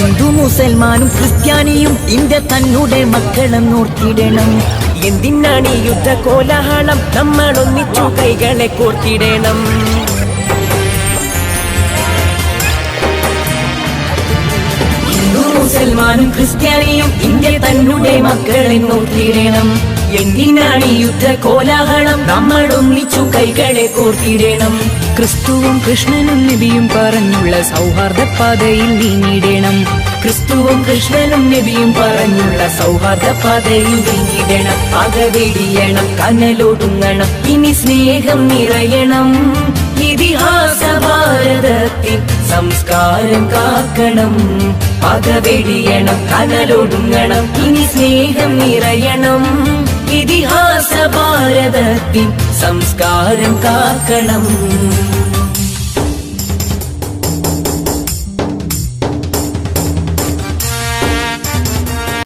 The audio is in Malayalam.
ഹിന്ദു മുസൽമാനും ക്രിസ്ത്യാനിയും ഇന്ത്യ തന്നുടെ മക്കളെന്നോർത്തിടണം. എന്തിനാണ് ഈ യുദ്ധ കോലാഹലം, നമ്മൾ ഒന്നിച്ചു കൈകളെ കോർത്തിടണം. ഹിന്ദു മുസൽമാനും ക്രിസ്ത്യാനിയും ഇന്ത്യ തന്നുടെ മക്കളെന്നോർത്തിടണം. എന്തിനാണ് ഈ യുദ്ധ കോലാഹലം, നമ്മൾ ഒന്നിച്ചു കൈകളെ കോർത്തിടണം. ക്രിസ്തുവും കൃഷ്ണനും നബിയും പറഞ്ഞുള്ള സൗഹാർദ്ദ പാതയിൽ നീങ്ങിടണം. ക്രിസ്തുവും കൃഷ്ണനും നബിയും പറഞ്ഞുള്ള സൗഹാർദ്ദ പാതയിൽ നീങ്ങിടണം. പകവെടിയണം, കനലൊടുങ്ങണം, ഇനി സ്നേഹം നിറയണം. ഇതിഹാസ ഭാരതത്തിൻ സംസ്കാരം കാക്കണം. പകവെടിയണം, കനലൊടുങ്ങണം, ഇനി സ്നേഹം നിറയണം. ഇതിഹാസ ഭാരതത്തിൻ സംസ്കാരം കാക്കണം.